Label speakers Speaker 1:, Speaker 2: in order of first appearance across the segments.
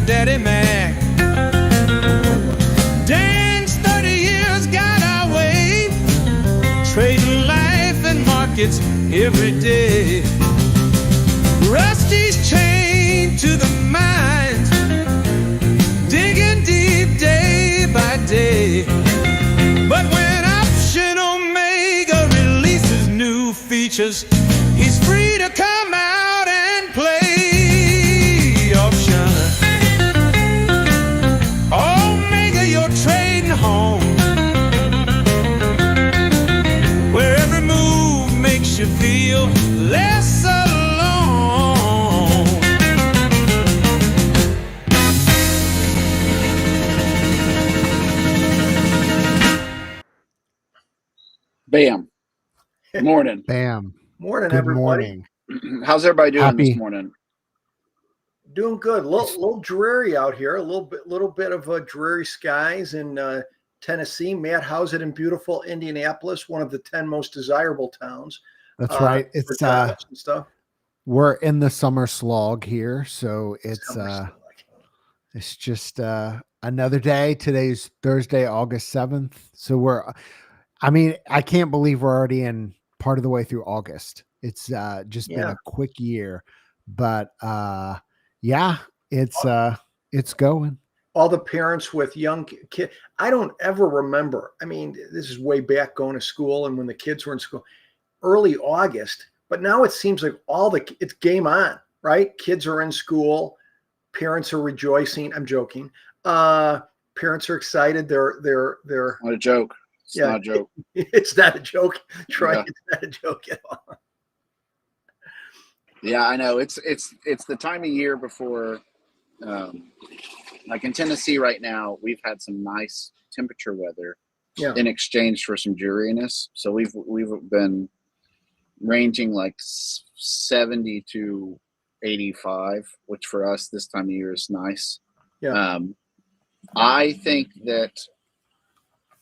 Speaker 1: Daddy Mac. Dang's 30 years got our way, trading life and markets every day. Rusty's chained to the mines, digging deep day by day. But when Option Omega releases new features, he's free to come out and play. Option Omega, you're trading home, where every move makes you feel less alone.
Speaker 2: Bam. Morning.
Speaker 3: Bam.
Speaker 4: Morning,
Speaker 3: Good
Speaker 4: everybody.
Speaker 3: morning.
Speaker 2: How's everybody doing
Speaker 3: Happy.
Speaker 2: this morning?
Speaker 4: Doing good. Little dreary out here. A little bit of dreary skies in Tennessee. Matt, how's it in beautiful Indianapolis, one of the 10 most desirable towns?
Speaker 3: That's right.
Speaker 4: for
Speaker 3: It's
Speaker 4: jobs and stuff.
Speaker 3: we're in the summer slog here, so it's
Speaker 4: Summer slug.
Speaker 3: it's just another day. Today's Thursday, August 7th. So I can't believe we're already in part of the way through August. It's just been
Speaker 4: Yeah.
Speaker 3: a quick year, but yeah, it's going.
Speaker 4: All the parents with young kids. I don't ever remember. I mean, this is way back going to school and when the kids were in school, early August. But now it seems like it's game on, right? Kids are in school, parents are rejoicing. I'm joking. Parents are excited. They're
Speaker 2: Not a joke. It's
Speaker 4: Yeah.
Speaker 2: not a joke.
Speaker 4: It's not a joke. Troy,
Speaker 2: Yeah.
Speaker 4: It's not a joke at all.
Speaker 2: Yeah, I know. It's the time of year before, like in Tennessee right now, we've had some nice temperature weather
Speaker 4: Yeah.
Speaker 2: in exchange for some dreariness. So we've been ranging like 70 to 85, which for us this time of year is nice.
Speaker 4: Yeah.
Speaker 2: I think that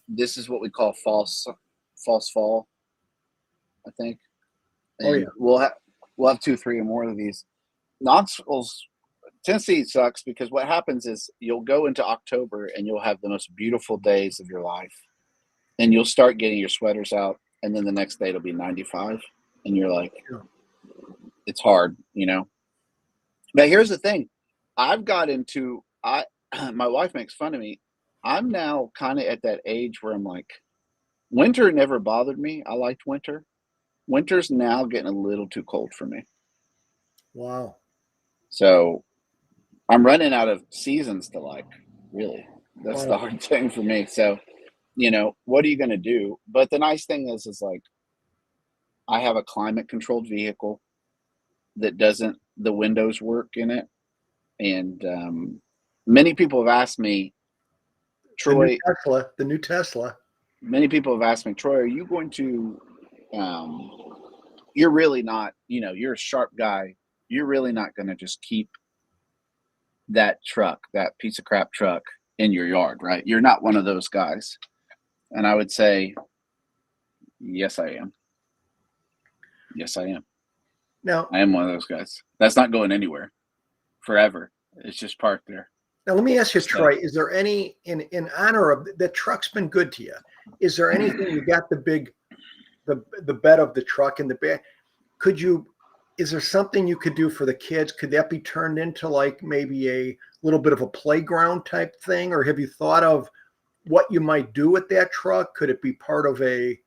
Speaker 2: this is what we call false fall, I think. And
Speaker 4: Oh, yeah.
Speaker 2: we'll have 2, 3 or more of these. Knoxville's Tennessee sucks because what happens is you'll go into October and you'll have the most beautiful days of your life, and you'll start getting your sweaters out, and then the next day it'll be 95, and you're like,
Speaker 4: Yeah.
Speaker 2: it's hard, you know. But here's the thing: I've got into my wife makes fun of me. I'm now kind of at that age where I'm like, winter never bothered me. I liked winter. Winter's now getting a little too cold for me.
Speaker 4: Wow.
Speaker 2: So I'm running out of seasons to like, really. That's
Speaker 4: Wow.
Speaker 2: the hard thing for me. So, you know, what are you going to do? But the nice thing is like, I have a climate controlled vehicle that doesn't, the windows work in it. And many people have asked me, Troy,
Speaker 4: The new Tesla.
Speaker 2: many people have asked me, Troy, are you going to, you're really not, you know, you're a sharp guy. You're really not going to just keep that truck, that piece of crap truck in your yard, right? You're not one of those guys. And I would say, yes, I am. Yes, I am.
Speaker 4: Now,
Speaker 2: I am one of those guys. That's not going anywhere forever. It's just parked there.
Speaker 4: Now, let me ask you, Troy, is there any, in honor of, the truck's been good to you. Is there anything, you got the bed of the truck in the back. Is there something you could do for the kids? Could that be turned into like maybe a little bit of a playground type thing? Or have you thought of what you might do with that truck? Could it be part of a?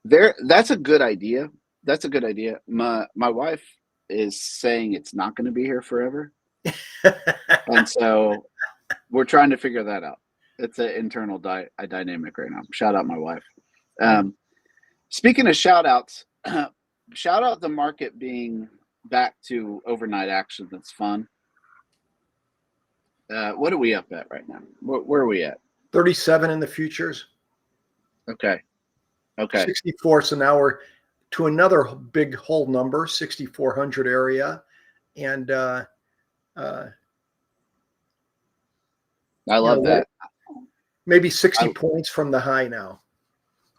Speaker 2: That's a good idea. That's a good idea. My wife is saying it's not going to be here forever. And so we're trying to figure that out. It's an internal dynamic right now. Shout out my wife. Speaking of shout outs, shout out the market being back to overnight action. That's fun. What are we up at right now? Where are we at?
Speaker 4: 37 in the futures.
Speaker 2: Okay.
Speaker 4: 64. So now we're to another big whole number, 6,400 area. And
Speaker 2: I love that.
Speaker 4: Maybe 60 points from the high now.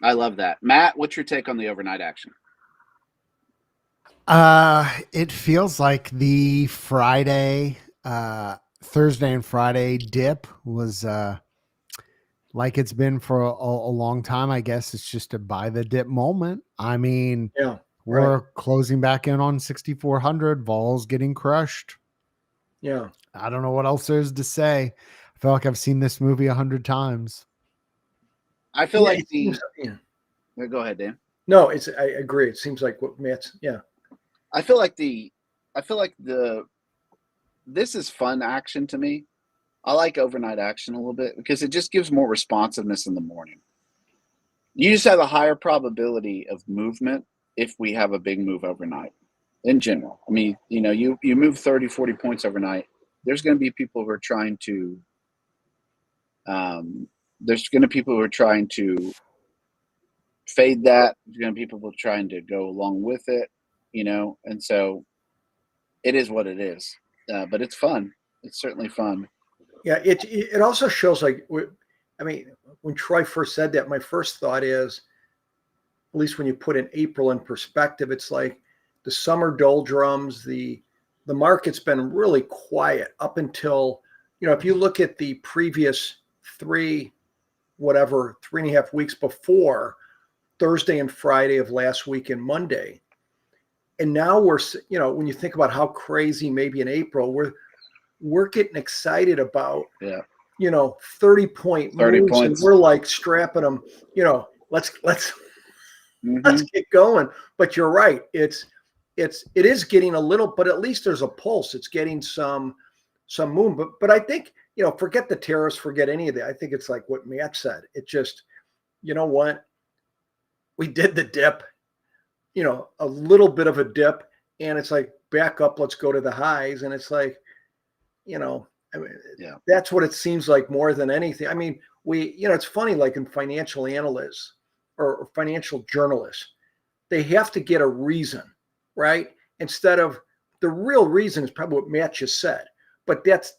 Speaker 2: I love that. Matt, what's your take on the overnight action?
Speaker 3: It feels like the Friday Thursday and Friday dip was like it's been for a long time. I guess it's just a buy the dip moment. I mean,
Speaker 4: Yeah.
Speaker 3: we're closing back in on 6,400. Vol's getting crushed.
Speaker 4: Yeah.
Speaker 3: I don't know what else there's to say. I feel like I've seen this movie 100 times.
Speaker 2: I feel like
Speaker 4: yeah.
Speaker 2: Go ahead, Dan.
Speaker 4: No, I agree. It seems like what Matt's. Yeah.
Speaker 2: I feel like this is fun action to me. I like overnight action a little bit because it just gives more responsiveness in the morning. You just have a higher probability of movement if we have a big move overnight in general. I mean, you move 30, 40 points overnight. There's going to be people who are trying to fade that. There's going to be people trying to go along with it, and so it is what it is. But it's fun. It's certainly fun.
Speaker 4: Yeah, it also shows when Troy first said that, my first thought is, at least when you put in April in perspective, it's like the summer doldrums, the market's been really quiet up until, if you look at the previous 3.5 weeks before Thursday and Friday of last week and Monday. And now we're, when you think about how crazy maybe in April, we're getting excited about, 30-point moves,
Speaker 2: points.
Speaker 4: and we're like strapping them, let's get going. But you're right. It is getting a little, but at least there's a pulse. It's getting some movement. But I think, forget the tariffs, forget any of that. I think it's like what Matt said. It just, you know what? We did the dip, a little bit of a dip, and it's like back up, let's go to the highs. And it's like, that's what it seems like more than anything. I mean, it's funny, like in financial analysts or financial journalists, they have to get a reason, right? Instead of the real reason is probably what Matt just said, but that's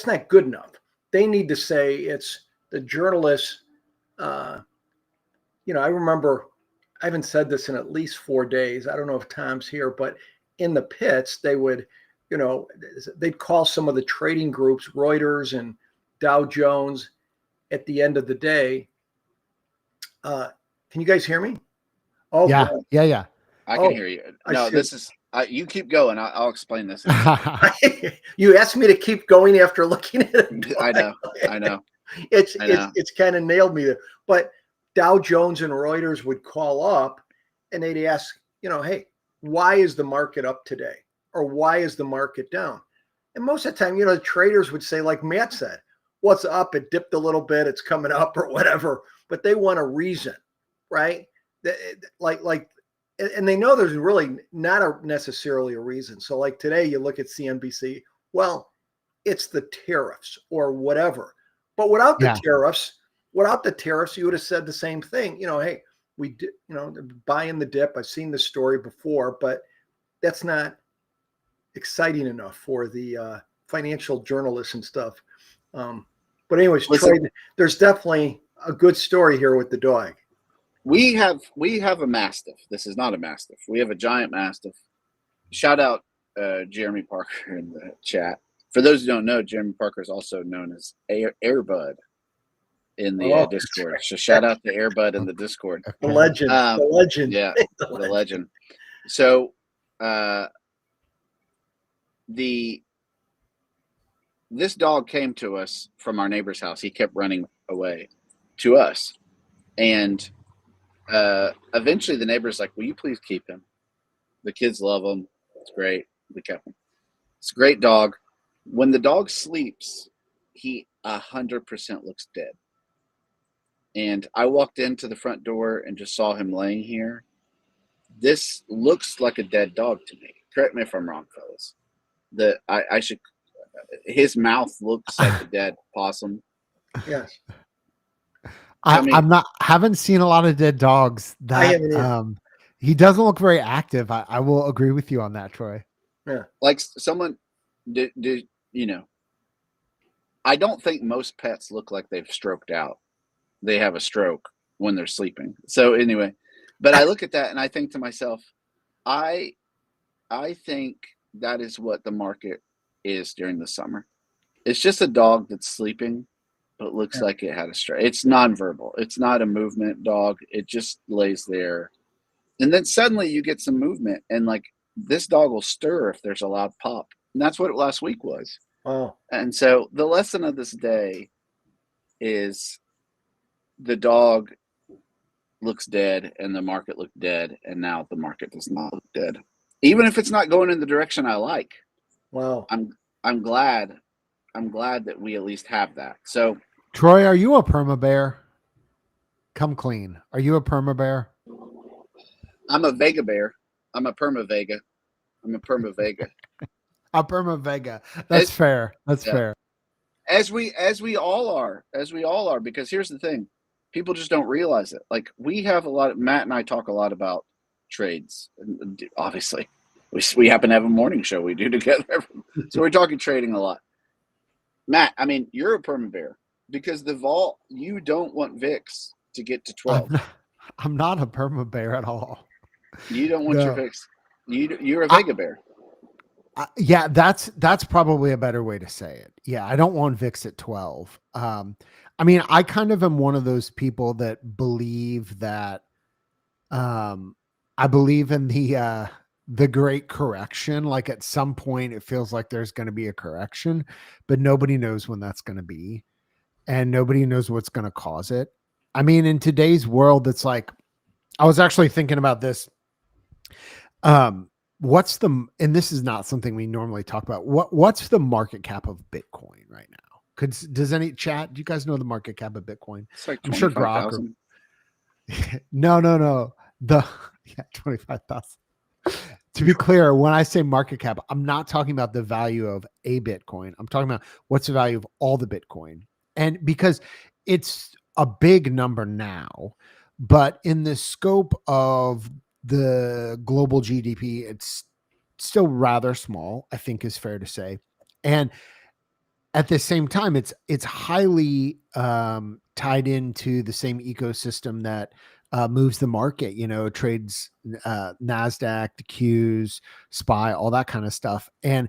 Speaker 4: not good enough. They need to say it's the journalists. I remember, I haven't said this in at least 4 days. I don't know if Tom's here, but in the pits, they would, they'd call some of the trading groups, Reuters and Dow Jones, at the end of the day. Can you guys hear me? Oh,
Speaker 3: yeah.
Speaker 4: boy.
Speaker 3: Yeah.
Speaker 2: I can hear you. No, this is, you keep going. I'll explain this.
Speaker 4: You asked me to keep going after looking at it.
Speaker 2: I know.
Speaker 4: It's kind of nailed me there. But Dow Jones and Reuters would call up and they'd ask, hey, why is the market up today? Or why is the market down? And most of the time, the traders would say, like Matt said, what's up? It dipped a little bit. It's coming up or whatever. But they want a reason, right? And they know there's really not necessarily a reason. So like today, you look at CNBC, well, it's the tariffs or whatever. But without the tariffs, you would have said the same thing. Hey, we did, buying the dip. I've seen this story before, but that's not exciting enough for the financial journalists and stuff. But anyways, Troy, there's definitely a good story here with the dog.
Speaker 2: We have a Mastiff. This is not a Mastiff. We have a giant Mastiff. Shout out Jeremy Parker in the chat. For those who don't know, Jeremy Parker is also known as Airbud in the Discord. Right. So shout out to Airbud in the Discord.
Speaker 4: The legend. The legend.
Speaker 2: Yeah, the legend. So this dog came to us from our neighbor's house. He kept running away to us. And eventually the neighbor's like, will you please keep him? The kids love him. It's great. We kept him. It's a great dog. When the dog sleeps, he 100% looks dead. And I walked into the front door and just saw him laying here. This looks like a dead dog to me. Correct me if I'm wrong, fellas. His mouth looks like a dead possum.
Speaker 4: Yes.
Speaker 3: Haven't seen a lot of dead dogs. He doesn't look very active. I will agree with you on that, Troy.
Speaker 4: Yeah.
Speaker 2: Like someone did I don't think most pets look like they've stroked out. They have a stroke when they're sleeping. So anyway, but I look at that and I think to myself, I think that is what the market is during the summer. It's just a dog that's sleeping, but looks
Speaker 4: Yeah.
Speaker 2: like it had a stroke. It's nonverbal. It's not a movement dog. It just lays there. And then suddenly you get some movement, and like this dog will stir if there's a loud pop. And that's what last week was.
Speaker 4: Wow.
Speaker 2: And so the lesson of this day is the dog looks dead and the market looked dead, and now the market does not look dead. Even if it's not going in the direction I like.
Speaker 4: Wow.
Speaker 2: I'm glad that we at least have that. So
Speaker 3: Troy, are you a perma bear? Come clean. Are you a perma bear?
Speaker 2: I'm a Vega bear. I'm a perma-Vega. I'm a perma-Vega.
Speaker 3: A perma-Vega. That's fair. That's
Speaker 2: yeah.
Speaker 3: fair.
Speaker 2: As we all are, because here's the thing. People just don't realize it. Like we have Matt and I talk a lot about trades. And obviously, we happen to have a morning show we do together. So we're talking trading a lot. Matt, I mean, you're a perma bear because the vault, you don't want VIX to get to 12.
Speaker 3: I'm not a perma bear at all.
Speaker 2: You don't want your VIX. You're a Vega bear.
Speaker 3: Yeah, that's probably a better way to say it. Yeah, I don't want VIX at 12. I mean, I kind of am one of those people that believe that I believe in the great correction. Like at some point it feels like there's going to be a correction, but nobody knows when that's going to be, and nobody knows what's going to cause it. I mean, in today's world, it's like, I was actually thinking about this. And this is not something we normally talk about. What's the market cap of Bitcoin right now? Does any chat? Do you guys know the market cap of Bitcoin?
Speaker 2: It's like
Speaker 3: I'm sure Grok.
Speaker 2: 25,000.
Speaker 3: No. 25,000. To be clear, when I say market cap, I'm not talking about the value of a Bitcoin. I'm talking about what's the value of all the Bitcoin. And because it's a big number now, but in the scope of the global GDP, it's still rather small, I think is fair to say. And at the same time, it's highly tied into the same ecosystem that moves the market, trades NASDAQ, the Qs, SPY, all that kind of stuff. And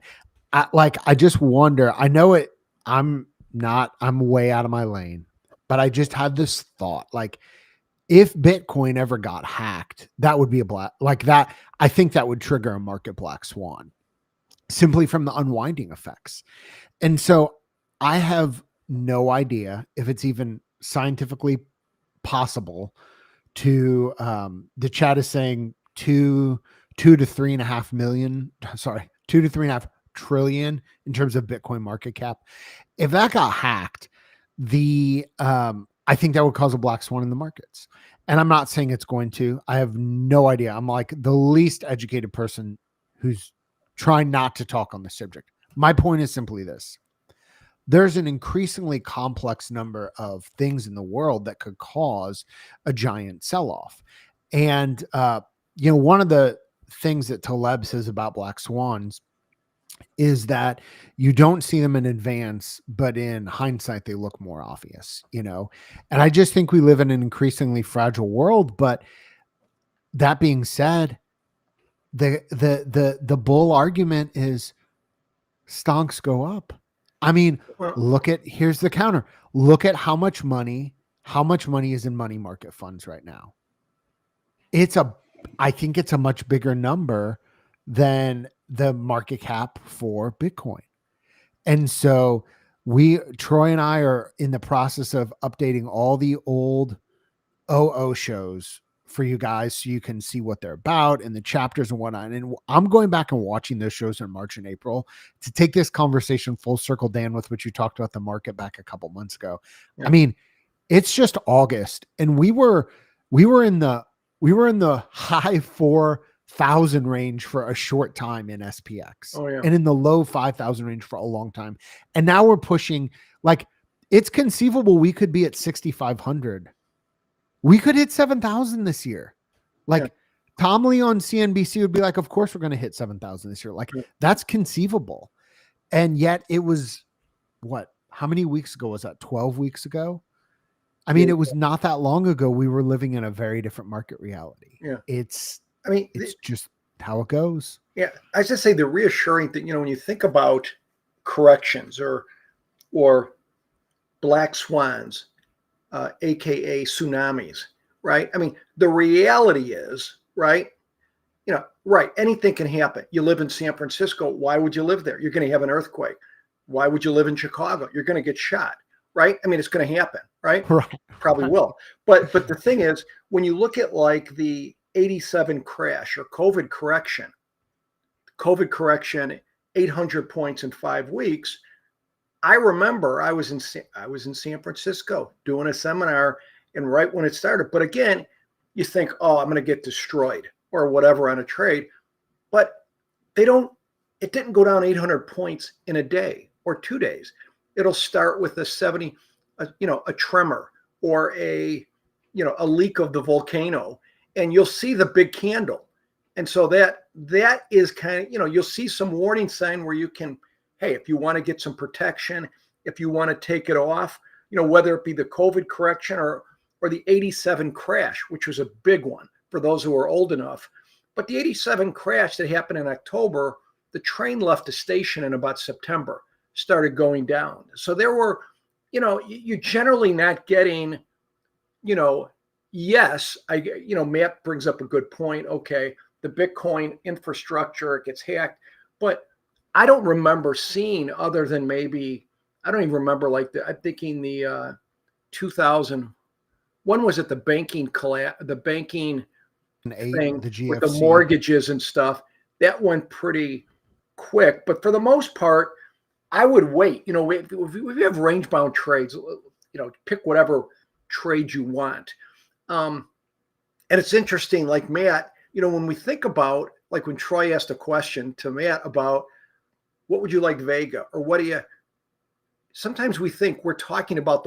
Speaker 3: I just wonder, I know it, I'm way out of my lane, but I just had this thought, like, if Bitcoin ever got hacked, that would be I think that would trigger a market black swan simply from the unwinding effects. And so I have no idea if it's even scientifically possible to, the chat is saying 2 to 3.5 million, sorry, 2 to 3.5 trillion in terms of Bitcoin market cap. If that got hacked, I think that would cause a black swan in the markets. And I'm not saying it's going to. I have no idea. I'm like the least educated person who's trying not to talk on the subject. My point is simply this. There's an increasingly complex number of things in the world that could cause a giant sell-off. And, one of the things that Taleb says about black swans is that you don't see them in advance, but in hindsight, they look more obvious, and I just think we live in an increasingly fragile world. But that being said, the bull argument is stonks go up. I mean, here's the counter. Look at how much money is in money market funds right now. I think it's a much bigger number than the market cap for Bitcoin. And so Troy and I are in the process of updating all the old OO shows for you guys so you can see what they're about and the chapters and whatnot. And I'm going back and watching those shows in March and April to take this conversation full circle, Dan, with what you talked about the market back a couple months ago. Yeah. I mean, it's just August, and we were in the high 4,000 range for a short time in SPX, and in the low 5,000 range for a long time. And now we're pushing, like, it's conceivable we could be at 6,500. We could hit 7,000 this year. Like, Tom Lee on CNBC would be like, of course we're going to hit 7,000 this year. Like, that's conceivable. And yet it was how many weeks ago was that? 12 weeks ago? I mean, it was not that long ago. We were living in a very different market reality. Yeah. It's just how it goes.
Speaker 4: Yeah. I just say the reassuring thing, when you think about corrections or or black swans, aka tsunamis, right? I mean, the reality is, right? Right, anything can happen. You live in San Francisco, why would you live there? You're going to have an earthquake. Why would you live in Chicago? You're going to get shot, right? I mean, it's going to happen, right?
Speaker 3: Right.
Speaker 4: Probably will. But the thing is, when you look at like the 87 crash or COVID correction, 800 points in 5 weeks. I remember I was in San Francisco doing a seminar, and right when it started. But again, you think, oh, I'm going to get destroyed or whatever on a trade, but it didn't go down 800 points in a day or 2 days. It'll start with a 70, a tremor or a leak of the volcano, and you'll see the big candle. And so that is kind of, you'll see some warning sign where you can, hey, if you want to get some protection, if you want to take it off, whether it be the COVID correction or the 87 crash, which was a big one for those who are old enough. But the 87 crash that happened in October, the train left the station in about September, started going down. So there were, you're generally not getting, yes, Matt brings up a good point. Okay, the Bitcoin infrastructure gets hacked, but I don't remember seeing, other than maybe, I don't even remember, I'm thinking the 2000, when was it, the banking thing with the mortgages and stuff, that went pretty quick. But for the most part, I would wait. If we have range bound trades, pick whatever trade you want. And it's interesting, like Matt, when we think about, like when Troy asked a question to Matt about what would you like Vega, or sometimes we think we're talking about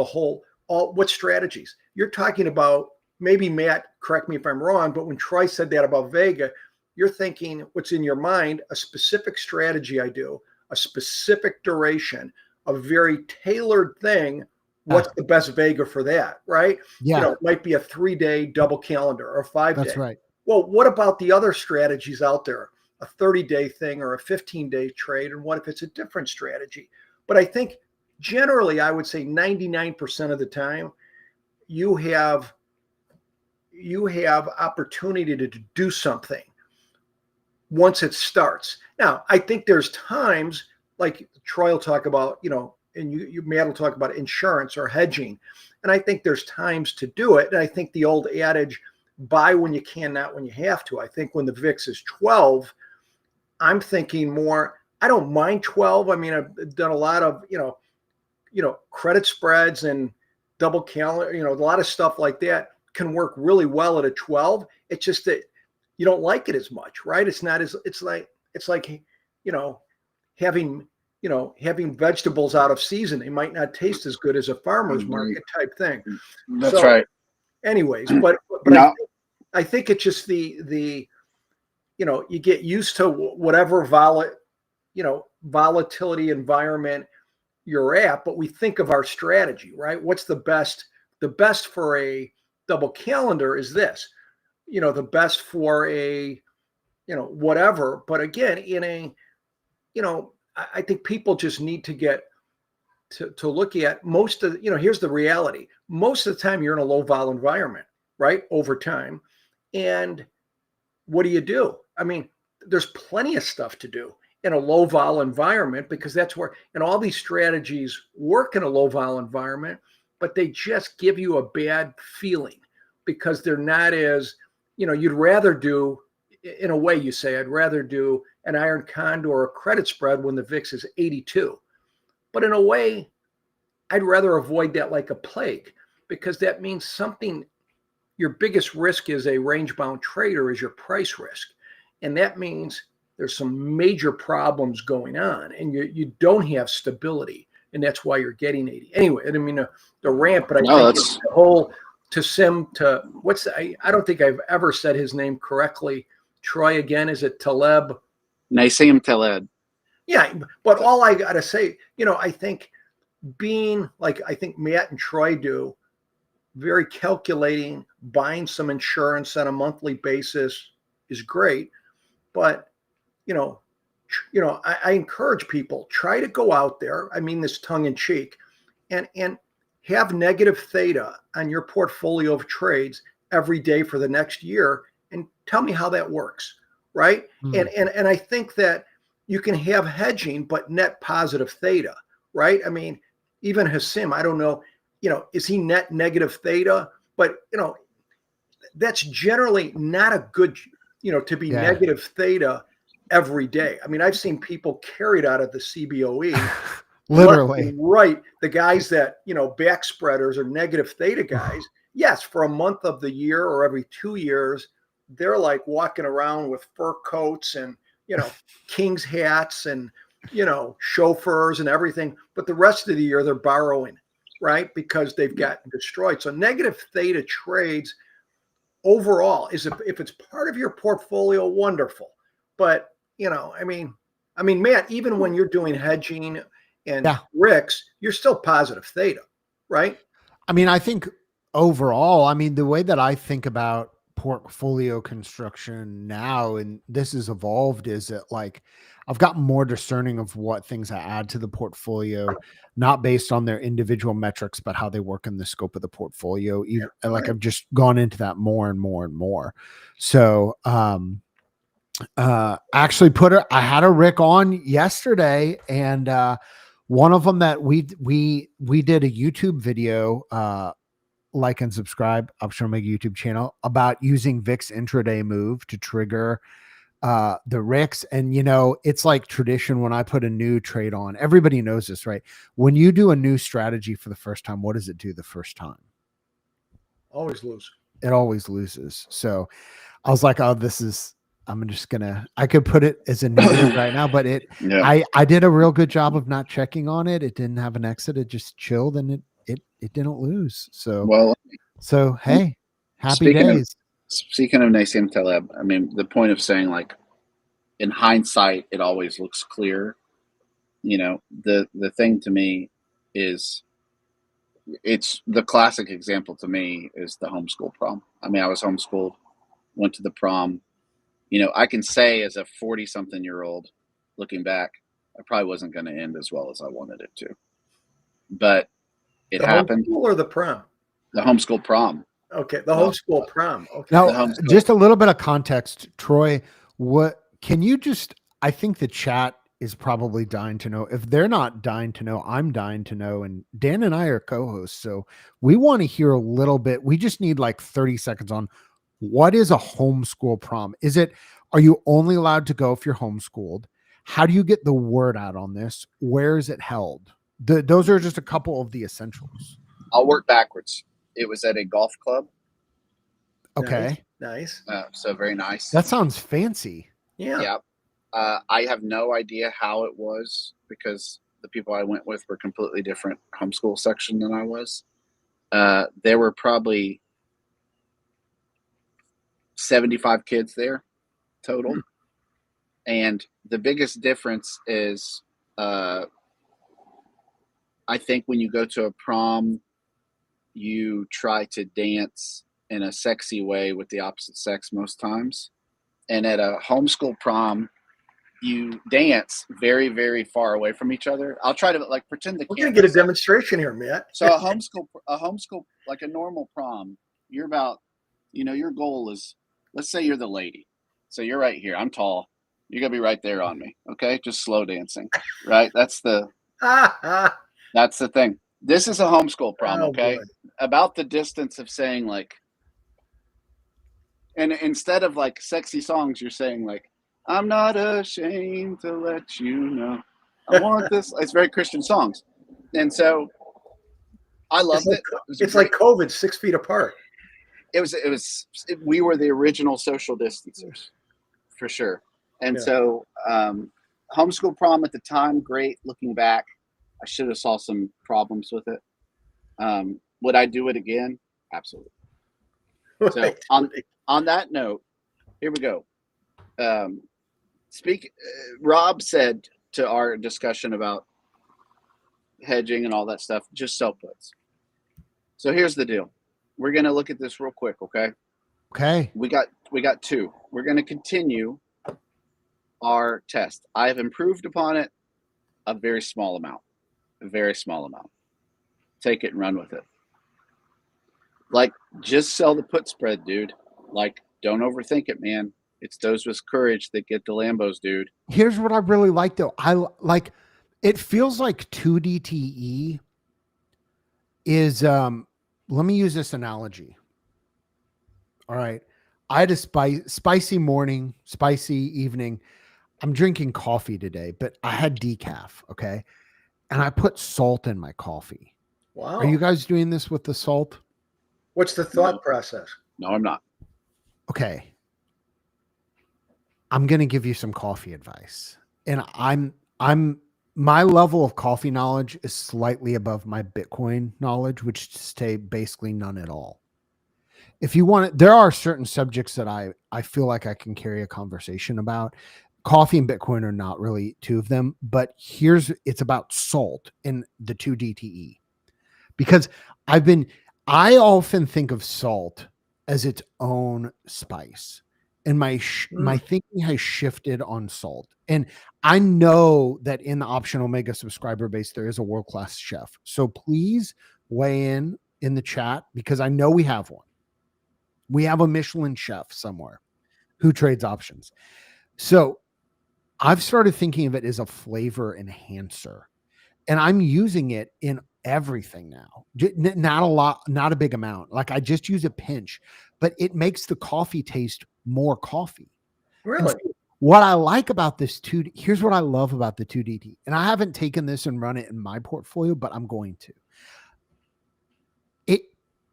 Speaker 4: what strategies. You're talking about, maybe Matt, correct me if I'm wrong, but when Troy said that about Vega, you're thinking what's in your mind, a specific strategy I do, a specific duration, a very tailored thing. What's the best Vega for that, right?
Speaker 3: Yeah.
Speaker 4: It might be a 3-day double calendar or a 5-day.
Speaker 3: That's right.
Speaker 4: Well, what about the other strategies out there? A 30-day thing or a 15-day trade? And what if it's a different strategy? But I think generally, I would say 99% of the time, you have opportunity to do something once it starts. Now, I think there's times, like Troy will talk about, and Matt will talk about insurance or hedging. And I think there's times to do it. And I think the old adage, buy when you can, not when you have to. I think when the VIX is 12, I'm thinking more, I don't mind 12. I mean, I've done a lot of, credit spreads and double calendar, a lot of stuff like that can work really well at a 12. It's just that you don't like it as much, right? It's not as, it's like, having vegetables out of season. They might not taste as good as a farmer's market type thing.
Speaker 2: That's right.
Speaker 4: Anyways, but
Speaker 2: No.
Speaker 4: I think it's just the you get used to whatever volatility environment you're at, but we think of our strategy, right? What's the best? The best for a double calendar is this, the best for a, whatever. But again, I think people just need to get to look at most of, here's the reality. Most of the time you're in a low vol environment, right? Over time. And what do? I mean, there's plenty of stuff to do in a low vol environment, because that's where, and all these strategies work in a low vol environment, but they just give you a bad feeling because they're not as, you'd rather do, in a way you say, I'd rather do an iron condor or a credit spread when the VIX is 82. But in a way, I'd rather avoid that like a plague, because that means something, your biggest risk is a range bound trader is your price risk. And that means there's some major problems going on and you don't have stability. And that's why you're getting 80. Anyway, I mean, the rant, but I think it's the whole I don't think I've ever said his name correctly. Troy, again, is it Taleb?
Speaker 2: Nassim Taleb.
Speaker 4: Yeah, but all I got to say, I think being like, I think Matt and Troy do, very calculating, buying some insurance on a monthly basis is great. But, I encourage people, try to go out there. I mean this tongue in cheek, and have negative theta on your portfolio of trades every day for the next year, and tell me how that works, right? And I think that you can have hedging but net positive theta, right? I mean, even Hassim, I don't know, is he net negative theta? But that's generally not a good, to be negative theta every day. I mean, I've seen people carried out of the CBOE.
Speaker 3: Literally.
Speaker 4: Right. The guys that, back spreaders or negative theta guys, yes, for a month of the year or every 2 years, they're like walking around with fur coats and, king's hats and, chauffeurs and everything. But the rest of the year, they're borrowing, right? Because they've gotten destroyed. So negative theta trades overall if it's part of your portfolio, wonderful. But, I mean, Matt, even when you're doing hedging and Rick's, you're still positive theta, right?
Speaker 3: I mean, I think overall, the way that I think about portfolio construction now, and this has evolved, is that like I've gotten more discerning of what things I add to the portfolio, not based on their individual metrics, but how they work in the scope of the portfolio. I've just gone into that more and more and more. So, actually I had a Rick on yesterday, and one of them that we did a YouTube video, like and subscribe, I'll show my YouTube channel, about using VIX intraday move to trigger the Ricks. And it's like tradition when I put a new trade on. Everybody knows this, right? When you do a new strategy for the first time, what does it do the first time?
Speaker 4: Always lose.
Speaker 3: It always loses. So I was like, oh, I could put it as a negative right now, but I did a real good job of not checking on it. It didn't have an exit. It just chilled, and it didn't lose. So, hey, happy days.
Speaker 2: Speaking of Nassim Taleb, the point of saying, like, in hindsight, it always looks clear. The thing to me is, it's the classic example to me is the homeschool prom. I was homeschooled, went to the prom. I can say as a 40-something-year-old looking back, I probably wasn't going to end as well as I wanted it to. But it happened.
Speaker 4: The homeschool or the prom?
Speaker 2: The homeschool prom.
Speaker 4: Okay, the homeschool prom. Okay.
Speaker 3: Now, just a little bit of context, Troy. I think the chat is probably dying to know. If they're not dying to know, I'm dying to know. And Dan and I are co-hosts, so we want to hear a little bit. We just need like 30 seconds on what is a homeschool prom. Are you only allowed to go if you're homeschooled? How do you get the word out on this? Where is it held? Those are just a couple of the essentials.
Speaker 2: I'll work backwards. It was at a golf club.
Speaker 3: Okay.
Speaker 4: Nice.
Speaker 2: So very nice.
Speaker 3: That sounds fancy.
Speaker 4: Yeah.
Speaker 2: Yeah. I have no idea how it was, because the people I went with were completely different homeschool section than I was. There were probably 75 kids there total. And the biggest difference is, I think when you go to a prom, you try to dance in a sexy way with the opposite sex most times. And at a homeschool prom, you dance very, very far away from each other. I'll try to pretend
Speaker 4: we're going to get a demonstration here, Matt.
Speaker 2: So a homeschool, like a normal prom, you're about, your goal is, let's say you're the lady. So you're right here. I'm tall. You're going to be right there on me. Okay. Just slow dancing. Right. That's the thing. This is a homeschool prom. Okay.
Speaker 4: Boy.
Speaker 2: About the distance of saying and instead of sexy songs, you're saying I'm not ashamed to let you know. I want this. It's very Christian songs. And so I loved it.
Speaker 4: It's like COVID, 6 feet apart.
Speaker 2: We were the original social distancers for sure. And so homeschool prom at the time, great. Looking back, I should have saw some problems with it. Would I do it again? Absolutely. So on that note, here we go. Rob said to our discussion about hedging and all that stuff, just sell puts. So here's the deal. We're going to look at this real quick. Okay.
Speaker 3: Okay.
Speaker 2: We got two. We're going to continue our test. I have improved upon it a very small amount. Take it and run with it. Like, just sell the put spread, dude. Like, don't overthink it, man. It's those with courage that get the Lambos, dude.
Speaker 3: Here's what I really like, though. I like, it feels like 2DTE is, let me use this analogy. All right. I had a spicy morning, spicy evening. I'm drinking coffee today, but I had decaf. Okay. And I put salt in my coffee.
Speaker 4: Wow.
Speaker 3: Are you guys doing this with the salt?
Speaker 4: What's the thought process?
Speaker 2: No, I'm not.
Speaker 3: Okay. I'm going to give you some coffee advice. And my level of coffee knowledge is slightly above my Bitcoin knowledge, which stay basically none at all. If you want it, there are certain subjects that I feel like I can carry a conversation about. Coffee and Bitcoin are not really two of them, but it's about salt in the 2DTE, because I often think of salt as its own spice, and my thinking has shifted on salt. And I know that in the Option Omega subscriber base, there is a world-class chef. So please weigh in the chat, because I know we have one. We have a Michelin chef somewhere who trades options. So I've started thinking of it as a flavor enhancer, and I'm using it in everything now. Not a lot, not a big amount. Like, I just use a pinch, but it makes the coffee taste more coffee.
Speaker 4: Really?
Speaker 3: So what I like about this here's what I love about the 2DT. And I haven't taken this and run it in my portfolio, but I'm going to.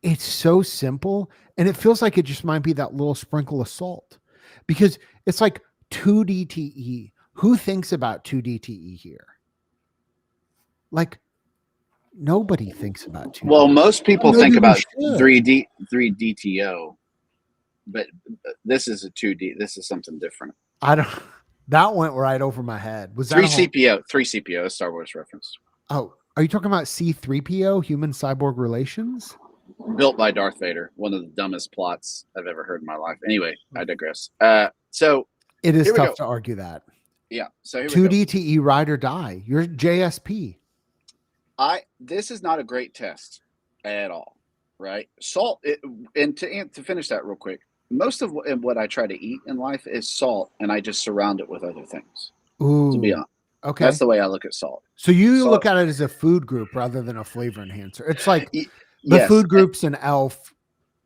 Speaker 3: It's so simple, and it feels like it just might be that little sprinkle of salt, because it's like 2DTE. Who thinks about 2DTE here? Like, nobody thinks about 2DTE.
Speaker 2: Well, most people
Speaker 3: Maybe
Speaker 2: think
Speaker 3: we
Speaker 2: about
Speaker 3: should.
Speaker 2: 3DTO, but this is a 2D. This is something different.
Speaker 3: That went right over my head. Was that
Speaker 2: 3CPO, a Star Wars reference.
Speaker 3: Oh, are you talking about C3PO, human cyborg relations?
Speaker 2: Built by Darth Vader. One of the dumbest plots I've ever heard in my life. Anyway, I digress. So
Speaker 3: it is tough to argue that.
Speaker 2: Yeah. So
Speaker 3: 2DTE ride or die. You're JSP.
Speaker 2: This is not a great test at all, right? Salt. And to finish that real quick, most of what I try to eat in life is salt, and I just surround it with other things.
Speaker 3: Ooh.
Speaker 2: To be honest.
Speaker 3: Okay.
Speaker 2: That's the way I look at salt.
Speaker 3: So you look at it as a food group rather than a flavor enhancer. It's like the
Speaker 2: yes.
Speaker 3: food groups in ELF,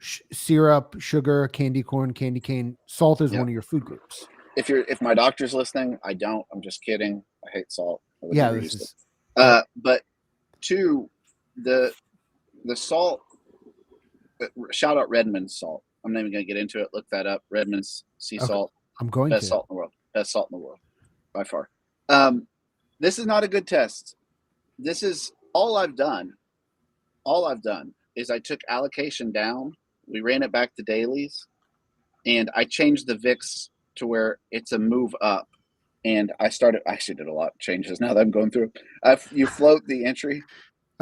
Speaker 3: syrup, sugar, candy corn, candy cane. Salt is one of your food groups.
Speaker 2: If my doctor's listening, I don't. I'm just kidding. I hate salt.
Speaker 3: Yeah, this is.
Speaker 2: But to the salt, shout out Redmond's salt. I'm not even going to get into it. Look that up. Redmond's sea salt.
Speaker 3: I'm going
Speaker 2: best
Speaker 3: to.
Speaker 2: salt in the world. Best salt in the world by far. This is not a good test. This is all I've done. All I've done is I took allocation down. We ran it back to dailies, and I changed the VIX to where it's a move up. And I actually did a lot of changes now that I'm going through. You float the entry.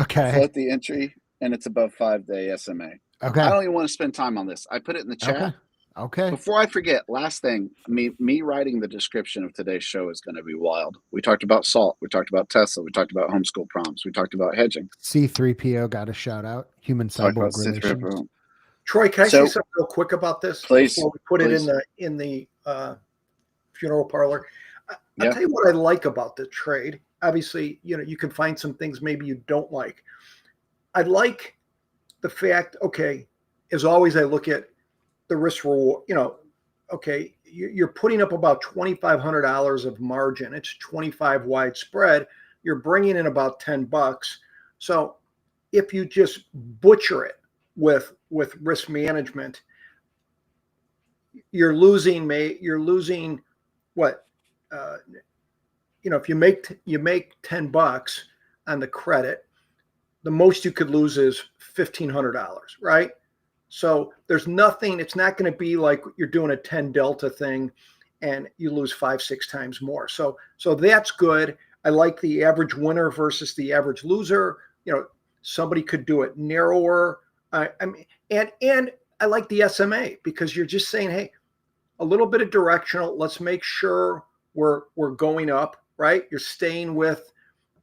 Speaker 3: Okay.
Speaker 2: Float the entry, and it's above 5-day SMA.
Speaker 3: Okay.
Speaker 2: I don't even want to spend time on this. I put it in the chat.
Speaker 3: Okay.
Speaker 2: Before I forget, last thing, me writing the description of today's show is going to be wild. We talked about salt. We talked about Tesla. We talked about homeschool proms. We talked about hedging.
Speaker 3: C3PO got a shout out. Human cyborg relations.
Speaker 4: Troy, can I say something real quick about this?
Speaker 2: Please.
Speaker 4: Before we put it in the funeral parlor. I'll tell you what I like about the trade. Obviously, you can find some things maybe you don't like. I like the fact, as always, I look at the risk reward, okay, you're putting up about $2,500 of margin. It's 25 wide spread. You're bringing in about $10. So if you just butcher it with risk management, you're losing what? If you make $10 on the credit, the most you could lose is $1,500, right? So there's nothing, it's not going to be like you're doing a 10 delta thing and you lose 5-6 times more. So that's good. I like the average winner versus the average loser. Somebody could do it narrower. And I like the SMA because you're just saying, hey, a little bit of directional. Let's make sure we're going up, right? You're staying with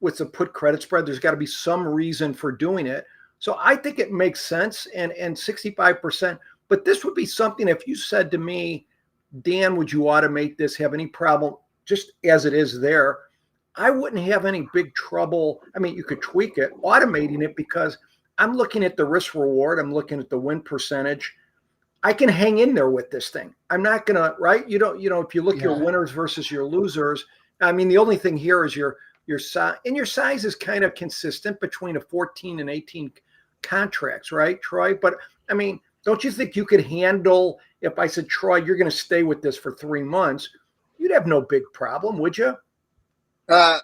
Speaker 4: the put credit spread. There's got to be some reason for doing it. So I think it makes sense. And 65%, but this would be something if you said to me, Dan, would you automate this? Have any problem just as it is there? I wouldn't have any big trouble. I mean, you could tweak it, automating it, because I'm looking at the risk reward. I'm looking at the win percentage. I can hang in there with this thing. I'm not going to, right? You don't, if you look your winners versus your losers, I mean, the only thing here is your size, and your size is kind of consistent between a 14 and 18 contracts, right, Troy? But I mean, don't you think you could handle, if I said, Troy, you're going to stay with this for 3 months, you'd have no big problem, would you? Or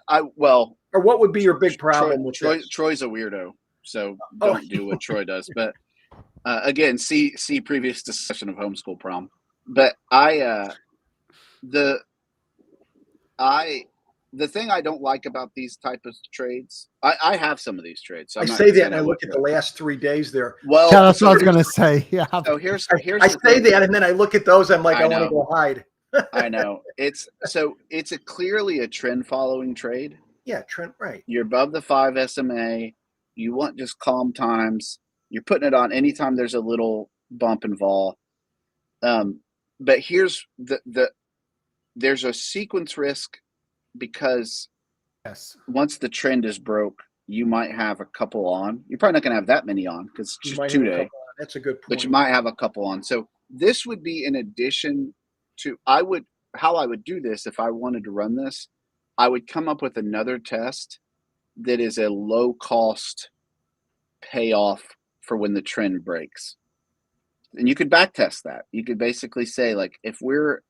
Speaker 4: what would be your big problem with this?
Speaker 2: Troy's a weirdo, so don't do what Troy does. But again, see previous discussion of Homeschool Prom. But the thing I don't like about these type of trades, I have some of these trades. So
Speaker 4: I say that, and I look at the last 3 days there.
Speaker 2: Well,
Speaker 3: that's what I was going to say. Yeah.
Speaker 2: So here's
Speaker 4: I say that, and then I look at those. I'm like, I want to go hide.
Speaker 2: I know it's clearly a trend following trade.
Speaker 4: Yeah, trend, right.
Speaker 2: You're above the 5 SMA. You want just calm times. You're putting it on anytime there's a little bump and vol. But here's there's a sequence risk, because once the trend is broke, you might have a couple on. You're probably not going to have that many on because it's just 2 day.
Speaker 4: That's a good point.
Speaker 2: But you might have a couple on. So this would be in addition to how I would do this if I wanted to run this. I would come up with another test that is a low cost payoff for when the trend breaks. And you could back test that. You could basically say, like, if we're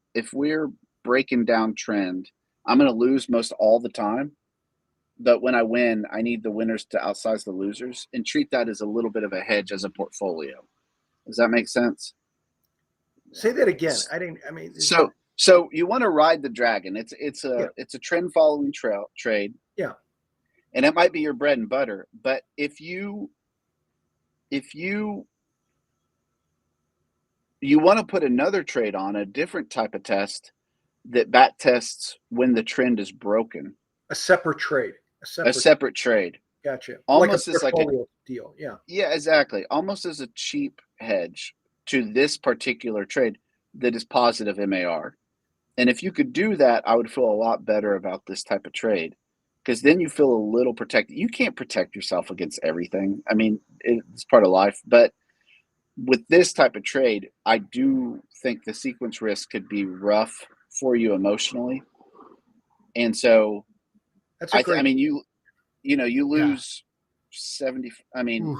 Speaker 2: breaking down trend, I'm going to lose most all the time, but when I win, I need the winners to outsize the losers, and treat that as a little bit of a hedge as a portfolio. Does that make sense?
Speaker 4: Say that again.
Speaker 2: So you want to ride the dragon. It's a trend following trade.
Speaker 4: Yeah.
Speaker 2: And it might be your bread and butter, but if you want to put another trade on, a different type of test that back tests when the trend is broken.
Speaker 4: A separate trade.
Speaker 2: A separate trade.
Speaker 4: Gotcha.
Speaker 2: Almost
Speaker 4: like
Speaker 2: as like a
Speaker 4: deal. Yeah.
Speaker 2: Yeah, exactly. Almost as a cheap hedge to this particular trade that is positive MAR. And if you could do that, I would feel a lot better about this type of trade, because then you feel a little protected. You can't protect yourself against everything. I mean, it's part of life. But with this type of trade, I do think the sequence risk could be rough for you emotionally. And so you lose 70,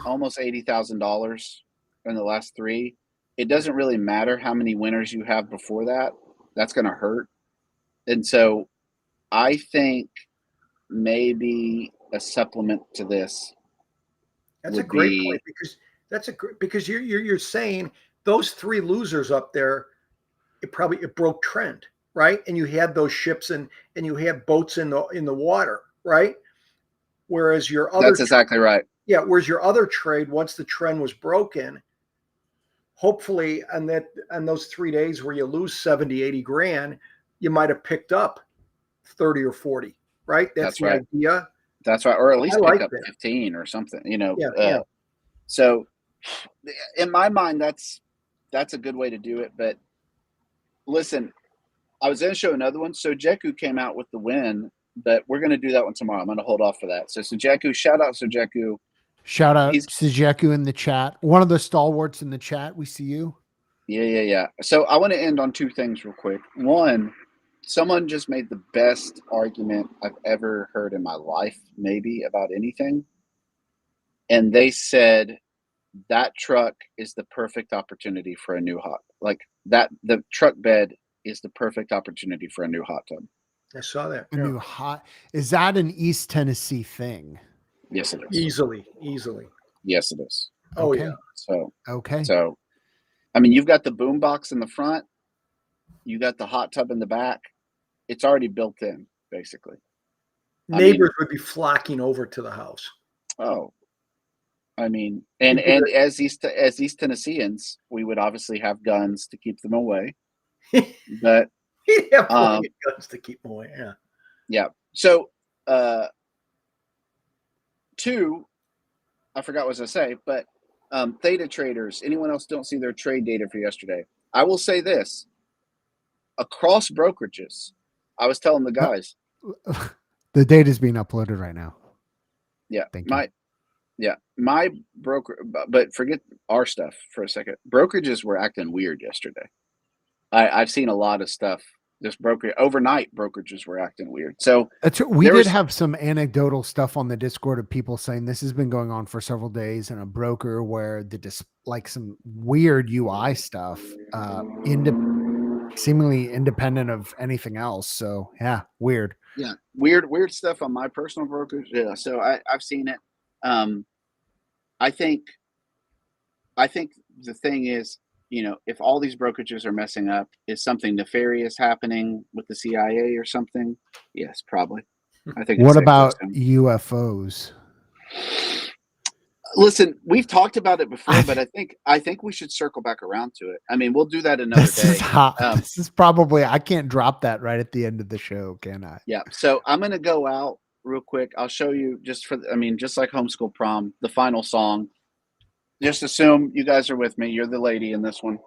Speaker 2: almost $80,000 in the last 3. It doesn't really matter how many winners you have before that. That's going to hurt. And so I think maybe a supplement to this.
Speaker 4: That's a great point, because you're saying those 3 losers up there, it broke trend, right? And you had those ships and you had boats in the water, right? Whereas your other,
Speaker 2: that's exactly right.
Speaker 4: Yeah. Whereas your other trade, once the trend was broken, hopefully on those 3 days where you lose 70, 80 grand, you pick have picked up 30 or 40, right? That's the
Speaker 2: right.
Speaker 4: idea.
Speaker 2: That's right. Or at least pick up 15 or something, So in my mind, that's a good way to do it. But listen, I was going to show another one. So Jeku came out with the win, but we're going to do that one tomorrow. I'm going to hold off for that. So Jeku, shout out Jeku.
Speaker 3: Shout out Sujeku in the chat. One of the stalwarts in the chat. We see you.
Speaker 2: Yeah. So I want to end on 2 things real quick. One, someone just made the best argument I've ever heard in my life, maybe about anything. And they said that truck is the perfect opportunity for a new the truck bed is the perfect opportunity for a new hot tub.
Speaker 4: I saw that.
Speaker 3: New is that an East Tennessee thing?
Speaker 2: Yes, it is.
Speaker 4: Easily.
Speaker 2: Yes, it is.
Speaker 4: Oh,
Speaker 3: okay.
Speaker 4: yeah.
Speaker 2: So, I mean, you've got the boom box in the front. You got the hot tub in the back. It's already built in, basically.
Speaker 4: Neighbors would be flocking over to the house.
Speaker 2: Oh, I mean, and as East Tennesseans, we would obviously have guns to keep them away. But
Speaker 4: He'd have plenty
Speaker 2: Um,
Speaker 4: of guns to keep them away. Yeah.
Speaker 2: Yeah. So, two, I forgot what I was going to say, but theta traders, anyone else don't see their trade data for yesterday? I will say this. Across brokerages, I was telling the guys.
Speaker 3: The data is being uploaded right now.
Speaker 2: Yeah.
Speaker 3: Thank you.
Speaker 2: My broker, but forget our stuff for a second. Brokerages were acting weird yesterday. I've seen a lot of stuff. Just overnight brokerages were acting weird. So
Speaker 3: We did have some anecdotal stuff on the Discord of people saying this has been going on for several days, and a broker where like some weird UI stuff, seemingly independent of anything else. So yeah, weird.
Speaker 2: Yeah, weird stuff on my personal brokerage. Yeah, so I've seen it. I think the thing is, if all these brokerages are messing up, is something nefarious happening with the CIA or something? Yes, probably. I think.
Speaker 3: What about UFOs?
Speaker 2: Listen, we've talked about it before, but I think we should circle back around to it. I mean, we'll do that another day.
Speaker 3: Is hot. This is probably, I can't drop that right at the end of the show, can I?
Speaker 2: Yeah. So I'm going to go out real quick. I'll show you just like Homeschool Prom, the final song. Just assume you guys are with me. You're the lady in this one.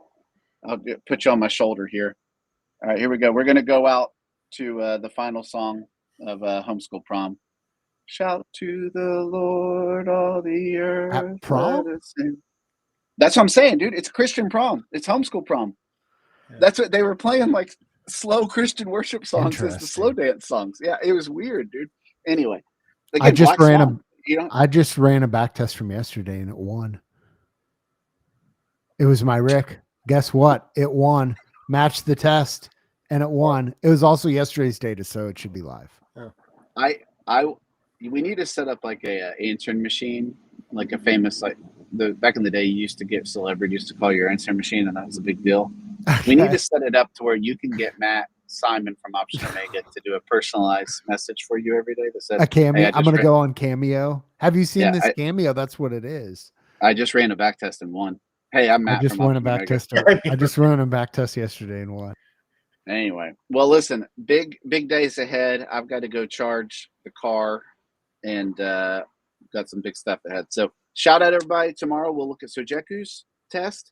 Speaker 2: I'll put you on my shoulder here. All right, here we go. We're going to go out to the final song of Homeschool Prom. Shout to the Lord, all the earth.
Speaker 3: At prom?
Speaker 2: That's what I'm saying, dude. It's Christian prom. It's Homeschool Prom. Yeah. That's what they were playing, like slow Christian worship songs as the slow dance songs. Yeah, it was weird, dude. Anyway, again,
Speaker 3: I just ran a backtest from yesterday and it won. It was my Rick. Guess what? It won. Matched the test and it won. It was also yesterday's data, so it should be live.
Speaker 2: Oh. We need to set up like a answering machine, like a famous, like back in the day, you used to get celebrities to call your answering machine, and that was a big deal. Okay. We need to set it up to where you can get Matt Simon from Option Omega to do a personalized message for you every day that says,
Speaker 3: a Cameo. Hey, I'm going to go on Cameo. Have you seen this Cameo? That's what it is.
Speaker 2: I just ran a backtest and won. Hey, I'm Matt.
Speaker 3: I just ran a backtest yesterday and won.
Speaker 2: Anyway, well, listen, big days ahead. I've got to go charge the car. And got some big stuff ahead. So shout out everybody. Tomorrow we'll look at Sojeku's test.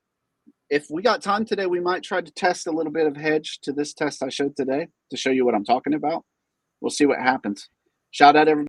Speaker 2: If we got time today, we might try to test a little bit of hedge to this test I showed today to show you what I'm talking about. We'll see what happens. Shout out everybody.